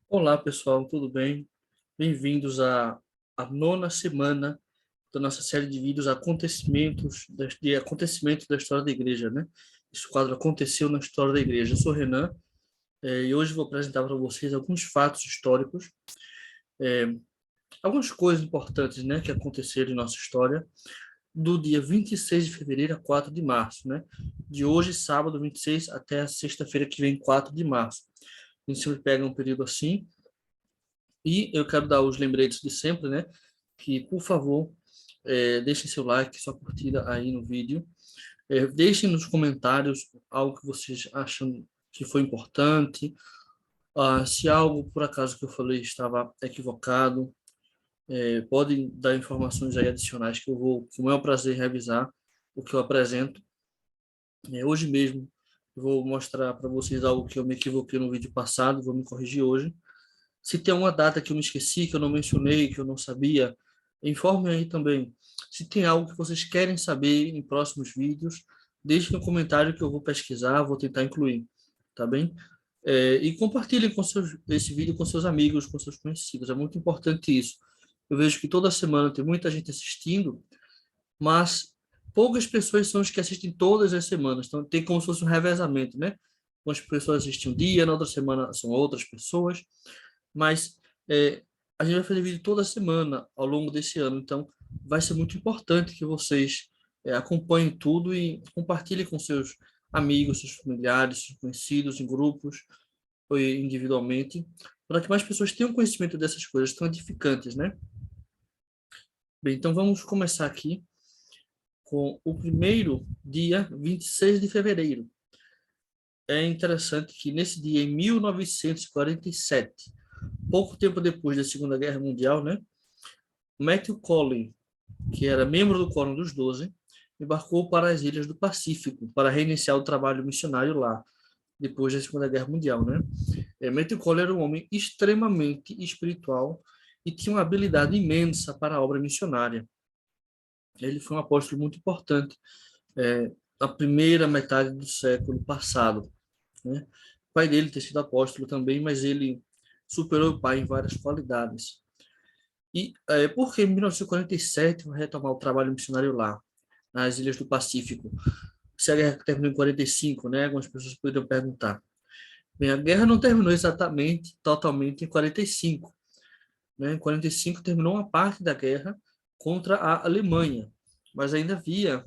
Olá, pessoal, tudo bem? Bem-vindos à nona semana da nossa série de vídeos acontecimentos da história da igreja, né? Esse quadro aconteceu na história da igreja. Eu sou o Renan, e hoje vou apresentar para vocês alguns fatos históricos, algumas coisas importantes, né, que aconteceram em nossa história, do dia 26 de fevereiro a 4 de março, né? De hoje, sábado 26, até a sexta-feira que vem, 4 de março. A gente sempre pega um período assim. E eu quero dar os lembretes de sempre, né? Que, por favor, deixem seu like, sua curtida aí no vídeo. Deixem nos comentários algo que vocês acham que foi importante. Se algo, por acaso, que eu falei estava equivocado, podem dar informações aí adicionais que eu vou, com o maior prazer, revisar o que eu apresento. Hoje mesmo, eu vou mostrar para vocês algo que eu me equivoquei no vídeo passado, vou me corrigir hoje. Se tem uma data que eu me esqueci, que eu não mencionei, que eu não sabia, informem aí também. Se tem algo que vocês querem saber em próximos vídeos, deixe no comentário que eu vou pesquisar, vou tentar incluir, tá bem? E compartilhem esse vídeo com seus amigos, com seus conhecidos, é muito importante isso. Eu vejo que toda semana tem muita gente assistindo, mas poucas pessoas são as que assistem todas as semanas, então tem como se fosse um revezamento, né? Umas pessoas assistem um dia, na outra semana são outras pessoas, mas a gente vai fazer vídeo toda semana ao longo desse ano, então vai ser muito importante que vocês acompanhem tudo e compartilhem com seus amigos, seus familiares, seus conhecidos, em grupos ou individualmente, para que mais pessoas tenham conhecimento dessas coisas tão edificantes, né? Bem, então vamos começar aqui com o primeiro dia, 26 de fevereiro. É interessante que nesse dia, em 1947, pouco tempo depois da Segunda Guerra Mundial, né, Matthew Collin, que era membro do Quórum dos Doze, embarcou para as ilhas do Pacífico para reiniciar o trabalho missionário lá, depois da Segunda Guerra Mundial, né? Matthew Collin era um homem extremamente espiritual e tinha uma habilidade imensa para a obra missionária. Ele foi um apóstolo muito importante na primeira metade do século passado, né? O pai dele ter sido apóstolo também, mas ele superou o pai em várias qualidades. E por que em 1947 vai retomar o trabalho missionário lá, nas Ilhas do Pacífico? Se a guerra terminou em 45, né? Algumas pessoas poderiam perguntar. Bem, a guerra não terminou exatamente, totalmente em 45, né? Em 45 terminou uma parte da guerra contra a Alemanha, mas ainda havia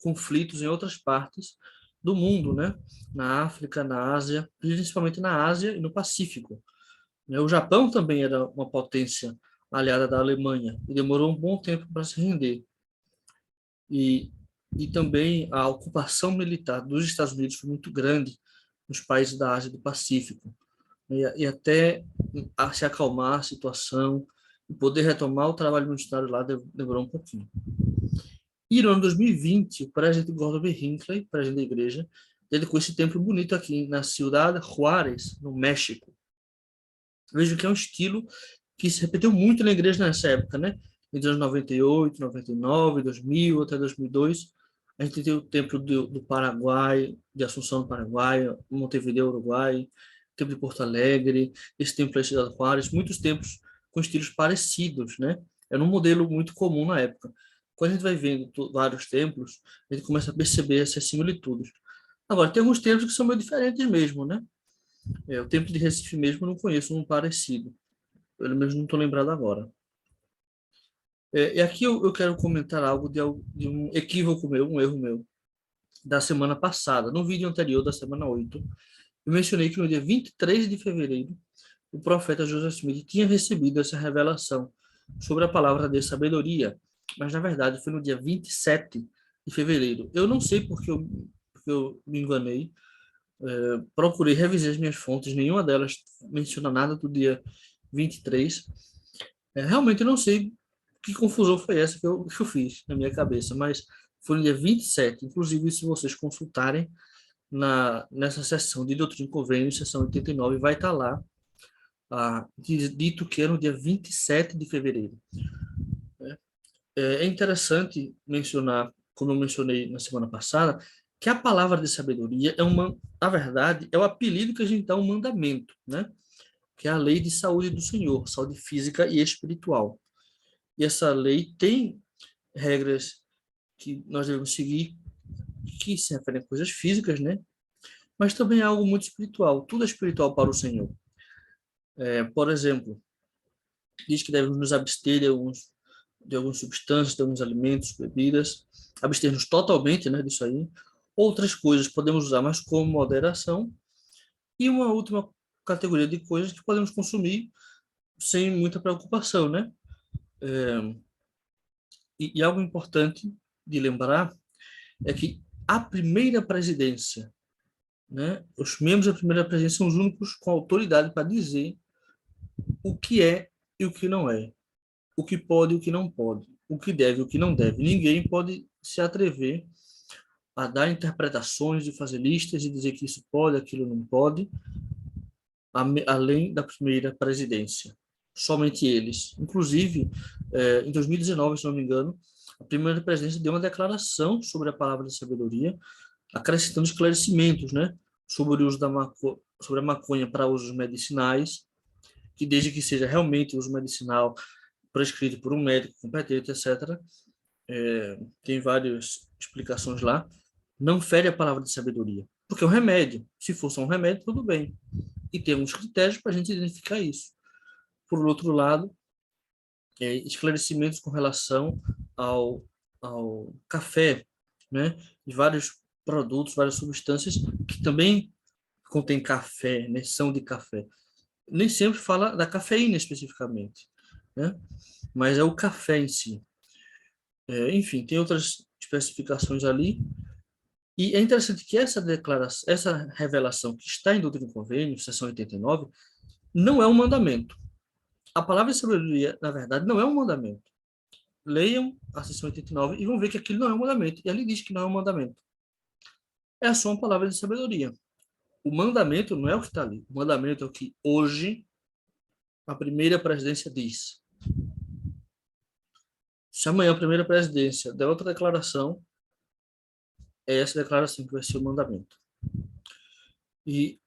conflitos em outras partes do mundo, né? Na África, na Ásia, principalmente na Ásia e no Pacífico, né? O Japão também era uma potência aliada da Alemanha e demorou um bom tempo para se render. E, e também a ocupação militar dos Estados Unidos foi muito grande nos países da Ásia e do Pacífico. E até se acalmar a situação e poder retomar o trabalho missionário lá demorou um pouquinho. E no ano 2020, o presidente Gordon B. Hinckley, presidente da igreja, dedicou esse templo bonito aqui na Ciudad Juárez, no México. Vejo que é um estilo que se repetiu muito na igreja nessa época, né? Nos anos 98, 99, 2000, até 2002. A gente tem o templo do Paraguai, de Assunção do Paraguai, Montevideo, Uruguai, o templo de Porto Alegre, esse templo da Cidade Juárez, muitos templos com estilos parecidos, né? Era um modelo muito comum na época. Quando a gente vai vendo vários templos, a gente começa a perceber essas similitudes. Agora, tem alguns templos que são meio diferentes mesmo, né? O templo de Recife mesmo eu não conheço um parecido. Pelo menos não estou lembrado agora. E aqui eu quero comentar algo de um equívoco meu, um erro meu, da semana passada. No vídeo anterior, da semana 8, eu mencionei que no dia 23 de fevereiro, o profeta Joseph Smith tinha recebido essa revelação sobre a palavra de sabedoria, mas na verdade foi no dia 27 de fevereiro. Eu não sei porque eu me enganei. Procurei, revisei as minhas fontes, nenhuma delas menciona nada do dia 23. Realmente eu não sei que confusão foi essa que eu fiz na minha cabeça, mas foi no dia 27. Inclusive, se vocês consultarem nessa sessão de Doutrina e Convênios, sessão 89, vai estar lá dito que era no dia 27 de fevereiro. É interessante mencionar, como eu mencionei na semana passada, que a palavra de sabedoria na verdade, é o apelido que a gente dá a um mandamento, né? que é a lei de saúde do Senhor, saúde física e espiritual. E essa lei tem regras que nós devemos seguir, que se referem a coisas físicas, né? Mas também é algo muito espiritual. Tudo é espiritual para o Senhor. Por exemplo, diz que devemos nos abster de algumas substâncias, de alguns alimentos, bebidas, abster-nos totalmente, né, disso aí. Outras coisas podemos usar, mas com moderação. E uma última categoria de coisas que podemos consumir sem muita preocupação, né? E algo importante de lembrar é que a primeira presidência, né, os membros da primeira presidência são os únicos com autoridade para dizer o que é e o que não é, o que pode e o que não pode, o que deve e o que não deve. Ninguém pode se atrever a dar interpretações, de fazer listas e dizer que isso pode, aquilo não pode, além da primeira presidência. Somente eles. Inclusive, em 2019, se não me engano, a primeira presidência deu uma declaração sobre a palavra de sabedoria, acrescentando esclarecimentos, né, sobre o uso sobre a maconha para usos medicinais, que desde que seja realmente uso medicinal prescrito por um médico competente, etc., tem várias explicações lá, não fere a palavra de sabedoria, porque é um remédio. Se fosse um remédio, tudo bem. E temos critérios para a gente identificar isso. Por outro lado, esclarecimentos com relação ao café, né? E vários produtos, várias substâncias que também contêm café, né? São de café. Nem sempre fala da cafeína especificamente, né? Mas é o café em si. Enfim, tem outras especificações ali. E é interessante que essa declaração, essa revelação que está em Doutrina e Convênio, seção 89, não é um mandamento. A palavra de sabedoria, na verdade, não é um mandamento. Leiam a seção 89 e vão ver que aquilo não é um mandamento. E ali diz que não é um mandamento. É só uma palavra de sabedoria. O mandamento não é o que está ali. O mandamento é o que hoje a primeira presidência diz. Se amanhã a primeira presidência der outra declaração, é essa declaração que vai ser o mandamento. E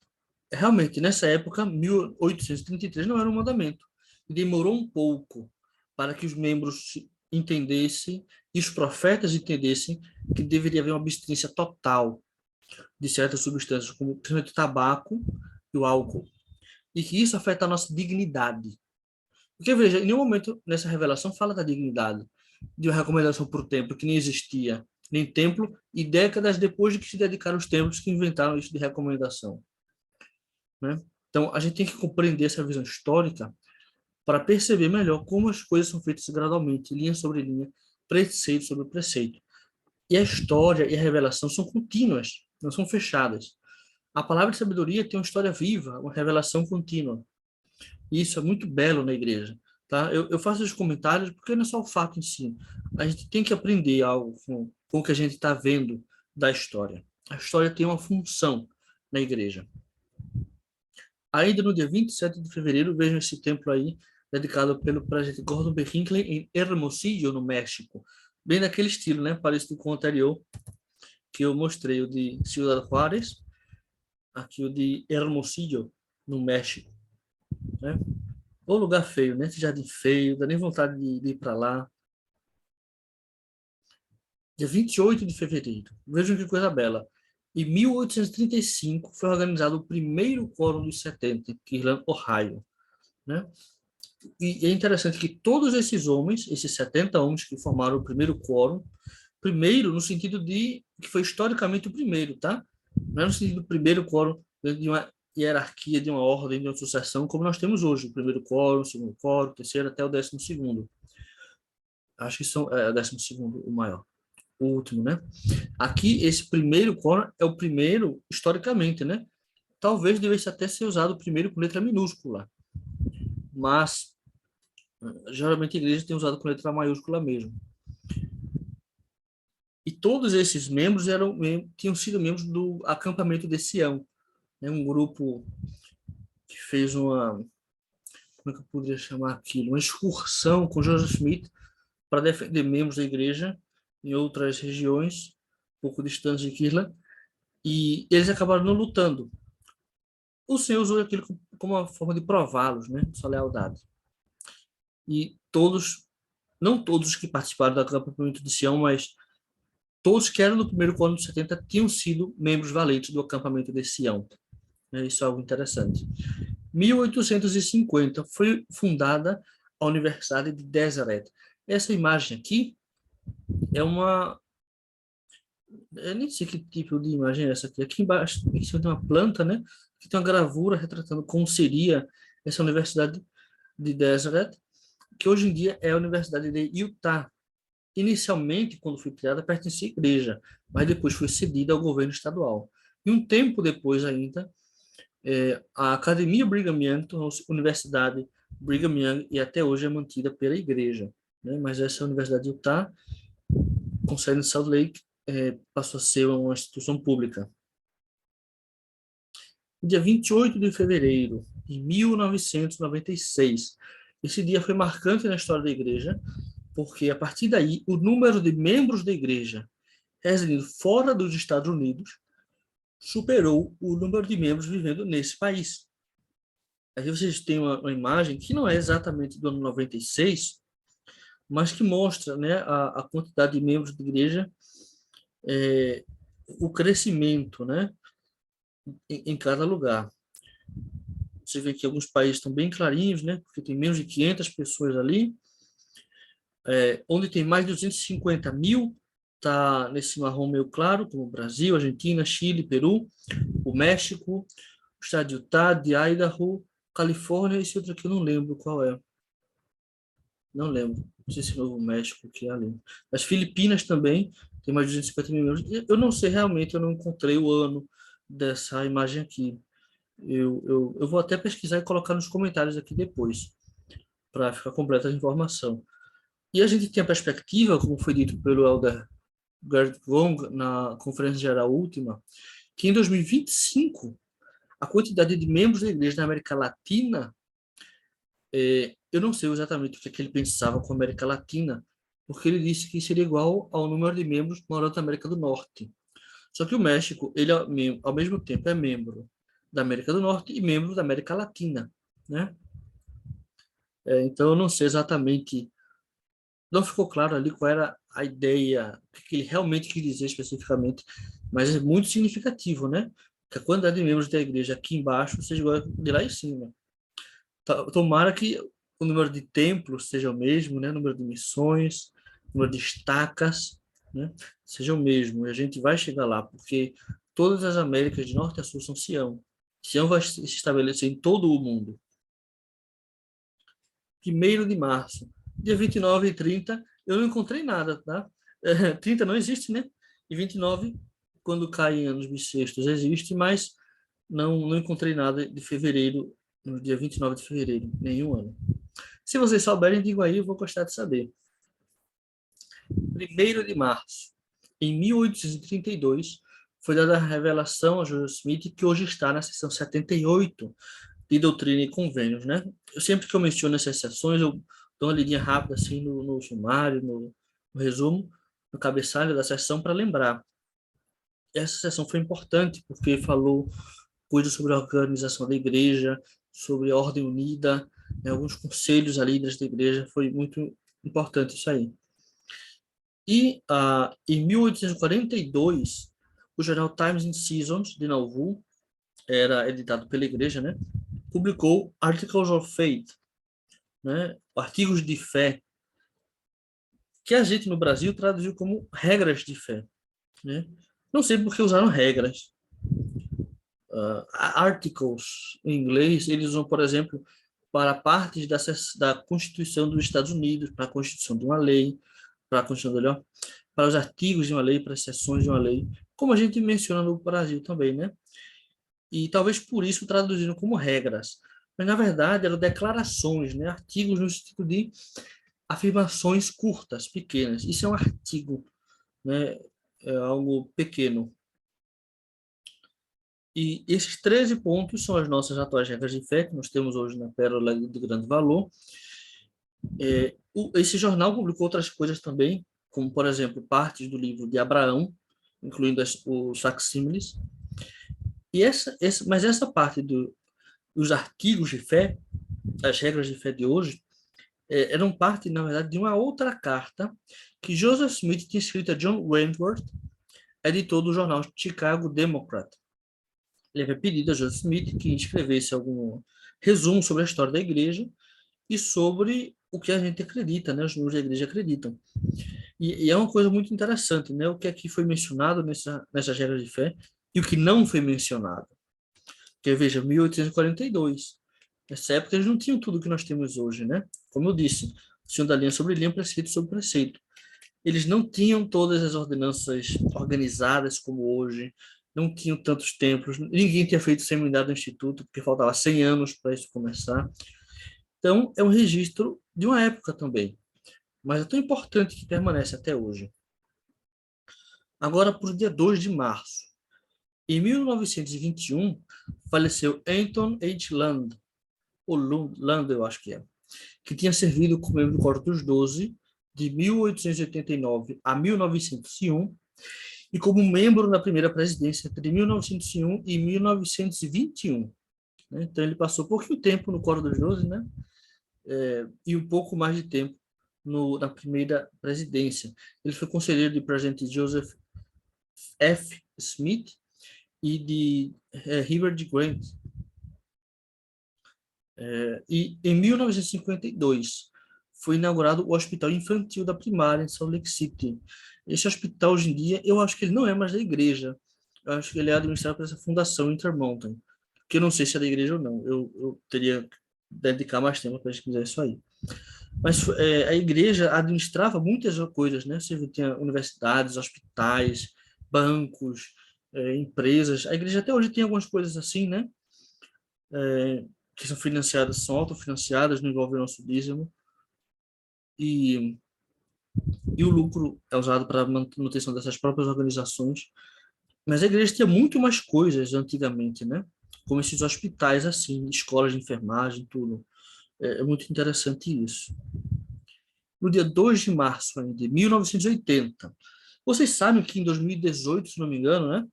realmente, nessa época, 1833 não era um mandamento. E demorou um pouco para que os membros entendessem e os profetas entendessem que deveria haver uma abstinência total de certas substâncias, como principalmente o tabaco e o álcool, e que isso afeta a nossa dignidade. Porque, veja, em nenhum momento nessa revelação fala da dignidade, de uma recomendação por templo que nem existia, nem templo, e décadas depois de que se dedicaram os templos que inventaram isso de recomendação, né? Então, a gente tem que compreender essa visão histórica para perceber melhor como as coisas são feitas gradualmente, linha sobre linha, preceito sobre preceito. E a história e a revelação são contínuas, não são fechadas. A palavra de sabedoria tem uma história viva, uma revelação contínua. E isso é muito belo na igreja. Tá? Eu faço os comentários porque não é só o fato em si. A gente tem que aprender algo com o que a gente está vendo da história. A história tem uma função na igreja. Ainda no dia 27 de fevereiro, vejam esse templo aí, dedicado pelo presidente Gordon B. Hinckley em Hermosillo, no México. Bem naquele estilo, né? Parecido com o anterior, que eu mostrei, o de Ciudad Juárez, aqui o de Hermosillo, no México, né? O lugar feio, né? Esse jardim feio, dá nem vontade de ir para lá. Dia 28 de fevereiro, vejam que coisa bela. Em 1835 foi organizado o primeiro Quórum dos 70 em Cleveland, Ohio, né? E é interessante que todos esses homens, esses 70 homens que formaram o primeiro quórum, primeiro no sentido de que foi historicamente o primeiro, tá? Não é no sentido do primeiro quórum de uma hierarquia, de uma ordem, de uma sucessão, como nós temos hoje, o primeiro quórum, o segundo quórum, o terceiro até o 12º. Acho que são, o 12º o maior, o último, né? Aqui, esse primeiro quórum é o primeiro historicamente, né? Talvez devesse até ser usado o primeiro com letra minúscula, mas geralmente a igreja tem usado com letra maiúscula mesmo. E todos esses membros tinham sido membros do acampamento de Sião, né? Um grupo que fez como é que eu poderia chamar aquilo? Uma excursão com Joseph Smith para defender membros da igreja em outras regiões, um pouco distantes de Kirtland, e eles acabaram não lutando. o Senhor usou aquilo como uma forma de prová-los, né, sua lealdade. E todos, não todos que participaram do acampamento de Sião, mas todos que eram do primeiro ano de 70 tinham sido membros valentes do acampamento de Sião. Isso é algo interessante. 1850 foi fundada a Universidade de Deseret. Essa imagem aqui é uma... Eu nem sei que tipo de imagem é essa aqui. Aqui embaixo, em cima tem uma planta, né? Que tem uma gravura retratando como seria essa Universidade de Deseret, que hoje em dia é a Universidade de Utah. Inicialmente, quando foi criada, pertencia à igreja, mas depois foi cedida ao governo estadual. E um tempo depois ainda, a Academia Brigham Young tornou-se Universidade Brigham Young e até hoje é mantida pela igreja, né? Mas essa Universidade de Utah, com sede em Salt Lake, passou a ser uma instituição pública. Dia 28 de fevereiro de 1996. Esse dia foi marcante na história da igreja, porque a partir daí o número de membros da igreja residindo fora dos Estados Unidos superou o número de membros vivendo nesse país. Aqui vocês têm uma imagem que não é exatamente do ano 96, mas que mostra, né, a quantidade de membros da igreja, o crescimento, né, em cada lugar. Você vê que alguns países estão bem clarinhos, né, porque tem menos de 500 pessoas ali. Onde tem mais de 250 mil, está nesse marrom meio claro, como o Brasil, Argentina, Chile, Peru, o México, o estado de Utah, de Idaho, Califórnia, e esse outro aqui eu não lembro qual é. Não lembro. Não sei se é Novo México que é ali. As Filipinas também tem mais de 250 mil membros. Eu não sei realmente, eu não encontrei o ano dessa imagem aqui. Eu vou até pesquisar e colocar nos comentários aqui depois, para ficar completa a informação. E a gente tem a perspectiva, como foi dito pelo Elder Gerd Wong na Conferência Geral Última, que em 2025 a quantidade de membros da igreja na América Latina, eu não sei exatamente o que ele pensava com a América Latina, porque ele disse que seria igual ao número de membros morando na América do Norte. Só que o México, ele ao mesmo tempo é membro da América do Norte e membro da América Latina, né? Então eu não sei exatamente, não ficou claro ali qual era a ideia, o que ele realmente quis dizer especificamente, mas é muito significativo, né? Que a quantidade de membros da igreja aqui embaixo seja igual a de lá em cima. Tomara que o número de templos seja o mesmo, né? O número de missões, o número de estacas, né? Seja o mesmo. E a gente vai chegar lá, porque todas as Américas de norte a sul são Sião. Sião vai se estabelecer em todo o mundo. 1º de março. Dia 29 e 30, eu não encontrei nada, tá? 30 não existe, né? E 29, quando cai em anos bissextos, existe, mas não encontrei nada de fevereiro, no dia 29 de fevereiro, nenhum ano. Se vocês souberem, digam aí, eu vou gostar de saber. 1º de março, em 1832, foi dada a revelação a Joseph Smith, que hoje está na seção 78 de Doutrina e Convênios, né? Sempre que eu menciono essas sessões, eu dou uma lidinha rápida assim no sumário, no resumo, no cabeçalho da sessão para lembrar. Essa sessão foi importante porque falou coisas sobre a organização da igreja, sobre a ordem unida, né, alguns conselhos a líderes da igreja, foi muito importante isso aí. E em 1842, o jornal Times and Seasons de Nauvoo, era editado pela igreja, né, publicou Articles of Faith, né, artigos de fé, que a gente no Brasil traduziu como regras de fé, né? Não sei por que usaram regras. Articles, em inglês, eles usam, por exemplo, para partes da Constituição dos Estados Unidos, para a Constituição de uma lei, para a Constituição da lei, para os artigos de uma lei, para as seções de uma lei, como a gente menciona no Brasil também, né? E talvez por isso traduziram como regras. Mas, na verdade, eram declarações, né? Artigos no sentido de afirmações curtas, pequenas. Isso é um artigo, né? É algo pequeno. E esses 13 pontos são as nossas atuais regras de fé, que nós temos hoje na Pérola de Grande Valor. Esse jornal publicou outras coisas também, como, por exemplo, partes do livro de Abraão, incluindo os facsímiles. Mas essa parte dos artigos de fé, as regras de fé de hoje, eram parte, na verdade, de uma outra carta que Joseph Smith tinha escrito a John Wentworth, editor do jornal Chicago Democrat. Ele havia pedido a Joseph Smith que escrevesse algum resumo sobre a história da igreja e sobre o que a gente acredita, né? Os membros da igreja acreditam. E é uma coisa muito interessante, né? O que aqui foi mencionado nessas regras de fé e o que não foi mencionado. Porque, veja, 1842. Nessa época eles não tinham tudo que nós temos hoje, né? Como eu disse, tinham da linha sobre linha, preceito sobre preceito. Eles não tinham todas as ordenanças organizadas como hoje, não tinham tantos templos, ninguém tinha feito seminário no Instituto, porque faltava 100 anos para isso começar. Então, é um registro de uma época também, mas é tão importante que permanece até hoje. Agora, para o dia 2 de março. Em 1921, faleceu Anton H. Land, ou Land, eu acho que tinha servido como membro do Coro dos Doze, de 1889 a 1901, e como membro na primeira presidência entre 1901 e 1921. Né? Então, ele passou pouquinho tempo no Coro dos Doze, né? E um pouco mais de tempo na primeira presidência. Ele foi conselheiro do presidente Joseph F. Smith e de Herbert Grant. E em 1952 foi inaugurado o Hospital Infantil da Primária em Salt Lake City. Esse hospital, hoje em dia, eu acho que ele não é mais da igreja. Eu acho que ele é administrado por essa fundação Intermountain, que eu não sei se é da igreja ou não. Eu teria que dedicar mais tempo para pesquisar isso aí. Mas a igreja administrava muitas coisas, né? Você tinha universidades, hospitais, bancos, empresas. A igreja até hoje tem algumas coisas assim, né? Que são financiadas, são autofinanciadas, não envolvem o nosso dízimo. E, e o lucro é usado para a manutenção dessas próprias organizações. Mas a igreja tinha muito mais coisas antigamente, né? Como esses hospitais, assim, escolas de enfermagem, tudo. É muito interessante isso. No dia 2 de março de 1980, vocês sabem que em 2018, se não me engano, né?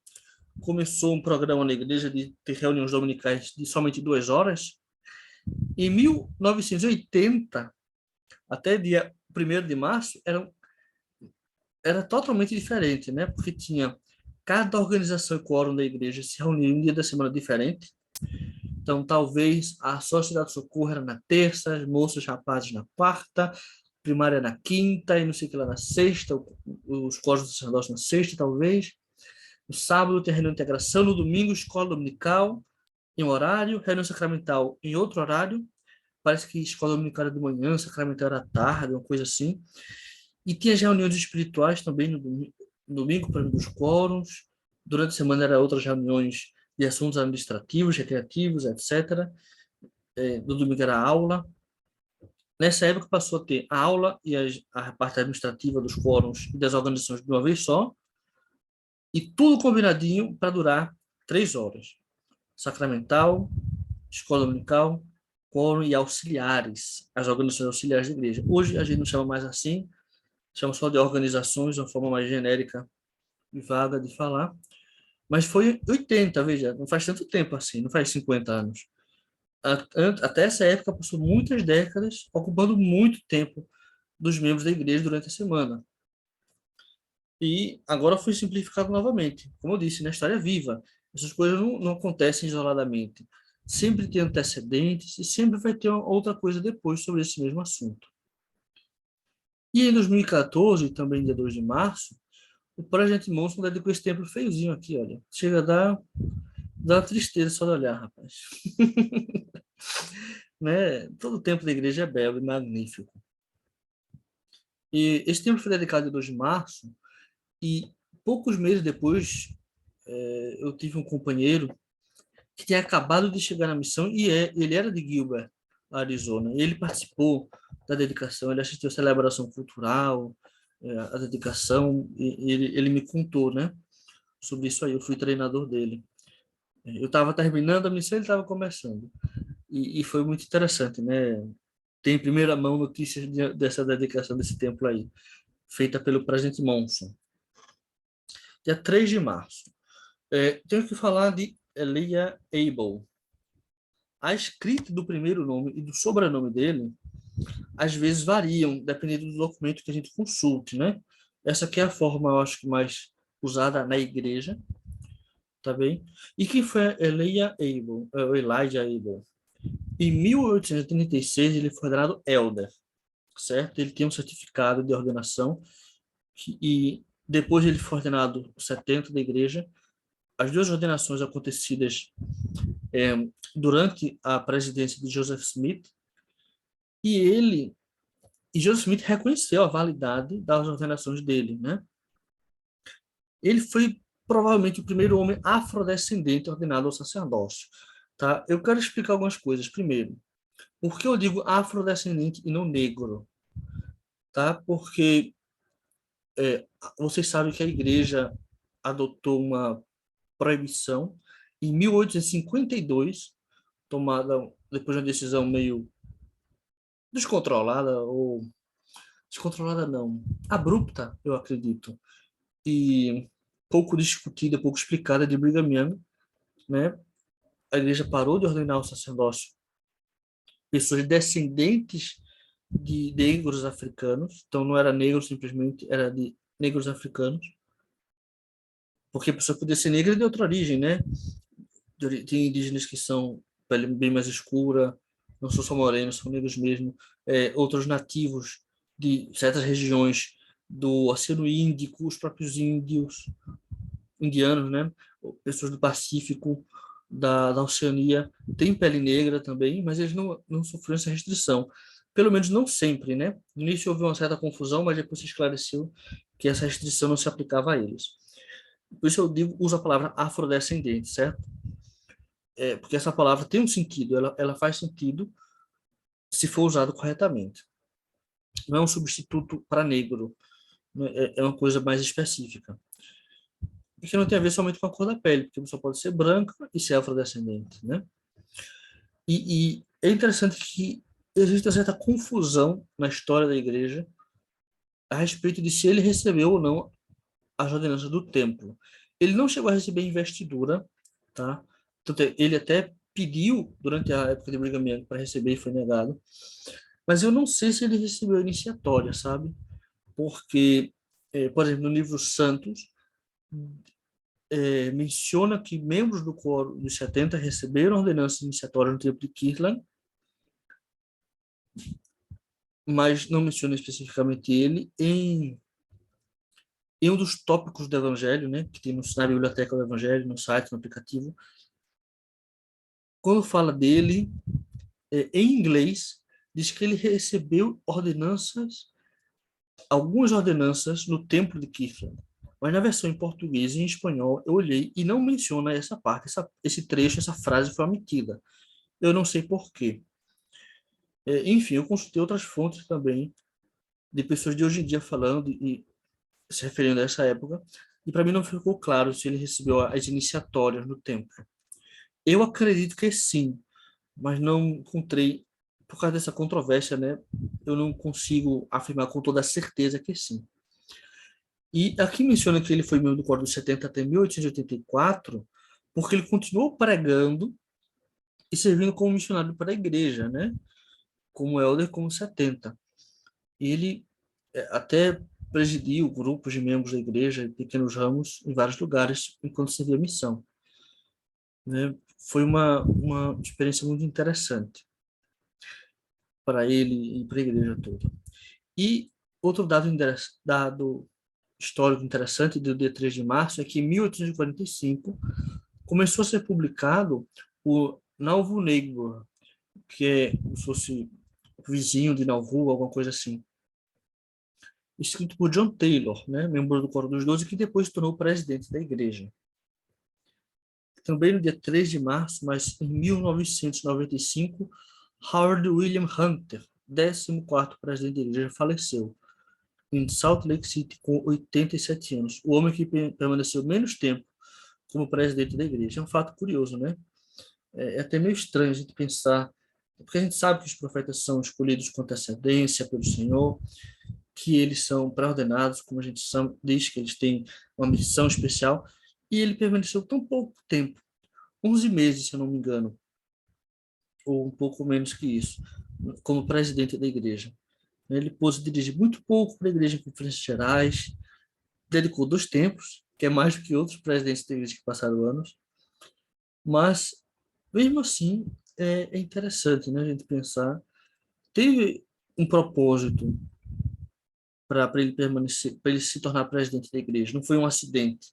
Começou um programa na igreja de ter reuniões dominicais de somente 2 horas. Em 1980, até dia 1º de março, era totalmente diferente, né? Porque tinha cada organização e quórum da igreja se reunia em um dia da semana diferente. Então, talvez a Sociedade de Socorro era na terça, as moças, rapazes na quarta, primária na quinta e não sei o que lá na sexta, os quóruns do sacerdócio na sexta, talvez. No sábado tem reunião de integração, no domingo escola dominical em um horário, reunião sacramental em outro horário. Parece que escola dominical era de manhã, sacramental era à tarde, uma coisa assim. E tinha as reuniões espirituais também no domingo para os quóruns. Durante a semana eram outras reuniões de assuntos administrativos, recreativos, etc. No domingo era aula. Nessa época passou a ter a aula e a parte administrativa dos quóruns e das organizações de uma vez só, e tudo combinadinho para durar 3 horas. Sacramental, escola dominical, quórum e auxiliares, as organizações auxiliares da igreja. Hoje a gente não chama mais assim, chama só de organizações, uma forma mais genérica e vaga de falar. Mas foi 80, veja, não faz tanto tempo assim, não faz 50 anos. Até essa época passou muitas décadas, ocupando muito tempo dos membros da igreja durante a semana. E agora foi simplificado novamente. Como eu disse, na história viva. Essas coisas não acontecem isoladamente. Sempre tem antecedentes e sempre vai ter outra coisa depois sobre esse mesmo assunto. E em 2014, também dia 2 de março, o Presidente Monson dedicou esse templo feiozinho aqui, olha. Chega a dar uma tristeza só de olhar, rapaz. Né? Todo o templo da igreja é belo e magnífico. E esse templo foi dedicado dia 2 de março, e poucos meses depois, eu tive um companheiro que tinha acabado de chegar na missão e ele era de Gilbert, Arizona. E ele participou da dedicação, ele assistiu a celebração cultural, a dedicação, e ele me contou, né, sobre isso aí. Eu fui treinador dele. Eu estava terminando a missão, ele estava começando. E foi muito interessante, né? Tem em primeira mão notícias dessa dedicação desse templo aí, feita pelo presidente Monson. Dia 3 de março. Tenho que falar de Elijah Abel. A escrita do primeiro nome e do sobrenome dele, às vezes variam, dependendo do documento que a gente consulte, né? Essa aqui é a forma, eu acho que mais usada na igreja, tá bem? E quem foi Elijah Abel, Elijah Abel? Em 1836, ele foi ordenado elder, certo? Ele tem um certificado de ordenação e depois ele foi ordenado 70 da igreja. As duas ordenações acontecidas é, durante a presidência de Joseph Smith, e Joseph Smith reconheceu a validade das ordenações dele, né? Ele foi provavelmente o primeiro homem afrodescendente ordenado ao sacerdócio, tá? Eu quero explicar algumas coisas. Primeiro, por que eu digo afrodescendente e não negro, tá? Porque vocês sabem que a igreja adotou uma proibição em 1852, tomada depois de uma decisão meio descontrolada, ou descontrolada não, abrupta, eu acredito, e pouco discutida, pouco explicada de Brigham Young, né? A igreja parou de ordenar o sacerdócio pessoas descendentes de negros africanos, então não era negro simplesmente, era de negros africanos, porque a pessoa podia ser negra de outra origem, né? Tem indígenas que são pele bem mais escura, não são só morenos, são negros mesmo, outros nativos de certas regiões do Oceano Índico, os próprios indianos, né? Pessoas do Pacífico, da Oceania, têm pele negra também, mas eles não sofreram essa restrição. Pelo menos não sempre, né? No início houve uma certa confusão, mas depois se esclareceu que essa restrição não se aplicava a eles. Por isso eu digo, uso a palavra afrodescendente, certo? Porque essa palavra tem um sentido, ela faz sentido se for usado corretamente. Não é um substituto para negro, né? É uma coisa mais específica. Porque não tem a ver somente com a cor da pele, porque a pessoa pode ser branca e ser afrodescendente, né? E é interessante que existe uma certa confusão na história da igreja a respeito de se ele recebeu ou não as ordenanças do templo. Ele não chegou a receber investidura, tá? Ele até pediu durante a época de Brigham Young para receber e foi negado. Mas eu não sei se ele recebeu a iniciatória, sabe? Porque, por exemplo, no livro Santos, menciona que membros do coro dos 70 receberam ordenança iniciatória no templo de Kirtland, mas não menciona especificamente ele em um dos tópicos do Evangelho, né, que tem na biblioteca do Evangelho, no site, no aplicativo. Quando fala dele, em inglês, diz que ele recebeu algumas ordenanças no templo de Kirtland. Mas na versão em português e em espanhol, eu olhei e não menciona essa parte, esse trecho, essa frase foi omitida. Eu não sei por quê. Enfim, eu consultei outras fontes também, de pessoas de hoje em dia falando e se referindo a essa época, e para mim não ficou claro se ele recebeu as iniciatórias no templo. Eu acredito que sim, mas não encontrei, por causa dessa controvérsia, né? Eu não consigo afirmar com toda certeza que sim. E aqui menciona que ele foi membro do Coro dos 70 até 1884, porque ele continuou pregando e servindo como missionário para a igreja, né? Como elder, como 70. Ele até presidiu grupos de membros da igreja, pequenos ramos, em vários lugares, enquanto servia a missão, né? Foi uma experiência muito interessante para ele e para a igreja toda. E outro dado histórico interessante do dia 3 de março é que em 1845 começou a ser publicado o Nauvoo Neighbor, que é como se fosse vizinho de Nauvoo, alguma coisa assim, escrito por John Taylor, né, membro do Coro dos Doze, que depois se tornou presidente da igreja. Também no dia 3 de março, mas em 1995, Howard William Hunter, 14º presidente da igreja, faleceu em Salt Lake City com 87 anos. O homem que permaneceu menos tempo como presidente da igreja. É um fato curioso, né? É até meio estranho a gente pensar, porque a gente sabe que os profetas são escolhidos com antecedência pelo Senhor, que eles são pré-ordenados, como a gente diz que eles têm uma missão especial, e ele permaneceu tão pouco tempo 11 meses, se eu não me engano, ou um pouco menos que isso, como presidente da igreja. Ele pôde dirigir muito pouco para a igreja em conferências gerais, dedicou 2 tempos, que é mais do que outros presidentes da igreja que passaram anos, mas, mesmo assim, é interessante, né, a gente pensar. Teve um propósito para ele permanecer, para ele se tornar presidente da igreja. Não foi um acidente,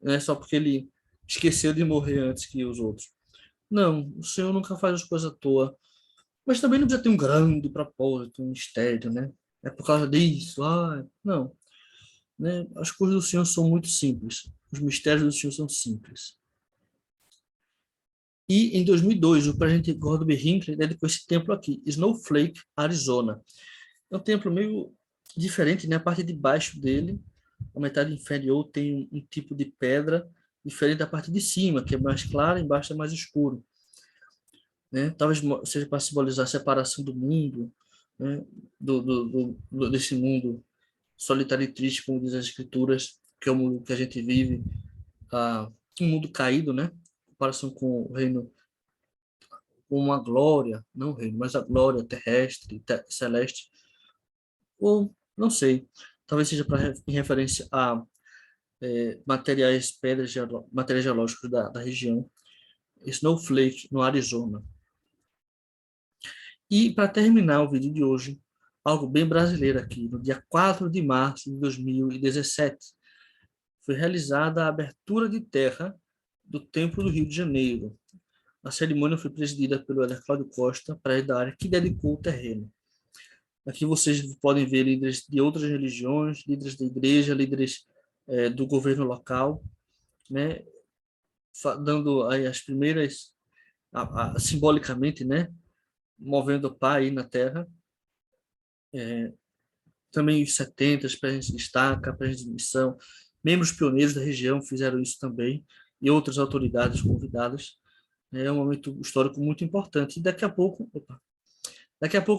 não é só porque ele esqueceu de morrer antes que os outros. Não, o Senhor nunca faz as coisas à toa, mas também não precisa ter um grande propósito, um mistério, né? É por causa disso, não, né? As coisas do Senhor são muito simples, os mistérios do Senhor são simples. E em 2002, o presidente Gordon B. Hinckley dedicou esse templo aqui, Snowflake, Arizona. É um templo meio diferente, né? A parte de baixo dele, a metade inferior tem um tipo de pedra diferente da parte de cima, que é mais clara, embaixo é mais escuro, né? Talvez seja para simbolizar a separação do mundo, né? Desse mundo solitário e triste, como diz as escrituras, que é o mundo que a gente vive, um mundo caído, né? Em comparação com o reino, com uma glória, não o reino, mas a glória terrestre, celeste, ou não sei, talvez seja em referência a materiais, pedras, materiais geológicos da região, Snowflake, no Arizona. E para terminar o vídeo de hoje, algo bem brasileiro aqui, no dia 4 de março de 2017, foi realizada a abertura de terra do Templo do Rio de Janeiro. A cerimônia foi presidida pelo Éder Cláudio Costa, prédio da área que dedicou o terreno. Aqui vocês podem ver líderes de outras religiões, líderes da igreja, líderes do governo local, né, dando aí as primeiras, simbolicamente, né, movendo o Pai aí na terra. Também os 70, presidentes de estaca, presidentes de missão, membros pioneiros da região fizeram isso também, e outras autoridades convidadas. É um momento histórico muito importante. E daqui a pouco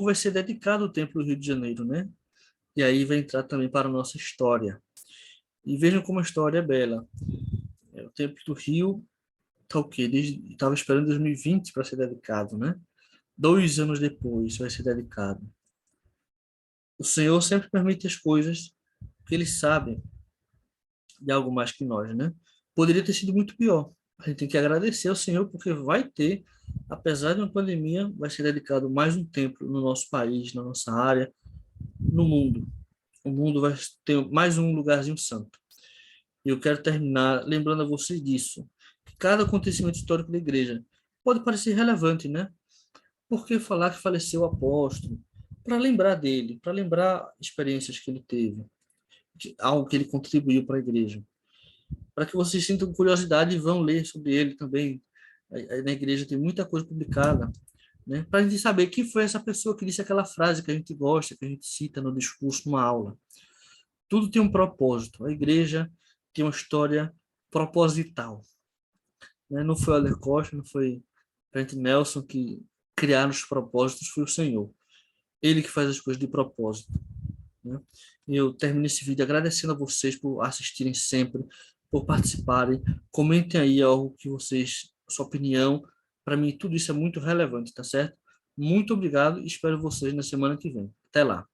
vai ser dedicado o Templo do Rio de Janeiro, né? E aí vai entrar também para a nossa história. E vejam como a história é bela. O Templo do Rio tá o quê? Estava esperando 2020 para ser dedicado, né? 2 anos depois vai ser dedicado. O Senhor sempre permite as coisas porque Ele sabe de algo mais que nós, né? Poderia ter sido muito pior. A gente tem que agradecer ao Senhor porque vai ter, apesar de uma pandemia, vai ser dedicado mais um templo no nosso país, na nossa área, no mundo. O mundo vai ter mais um lugarzinho santo. E eu quero terminar lembrando a vocês disso. Que cada acontecimento histórico da igreja pode parecer relevante, né? Por que falar que faleceu o apóstolo? Para lembrar dele, para lembrar experiências que ele teve, algo que ele contribuiu para a igreja. Para que vocês sintam curiosidade e vão ler sobre ele também. Aí na igreja tem muita coisa publicada, né? Para a gente saber quem foi essa pessoa que disse aquela frase que a gente gosta, que a gente cita no discurso, numa aula. Tudo tem um propósito. A igreja tem uma história proposital, né? Não foi o Alex Costa, não foi o presidente Nelson que criaram os propósitos, foi o Senhor. Ele que faz as coisas de propósito, né? E eu termino esse vídeo agradecendo a vocês por assistirem sempre, por participarem. Comentem aí algo que vocês, sua opinião. Para mim, tudo isso é muito relevante, tá certo? Muito obrigado e espero vocês na semana que vem. Até lá.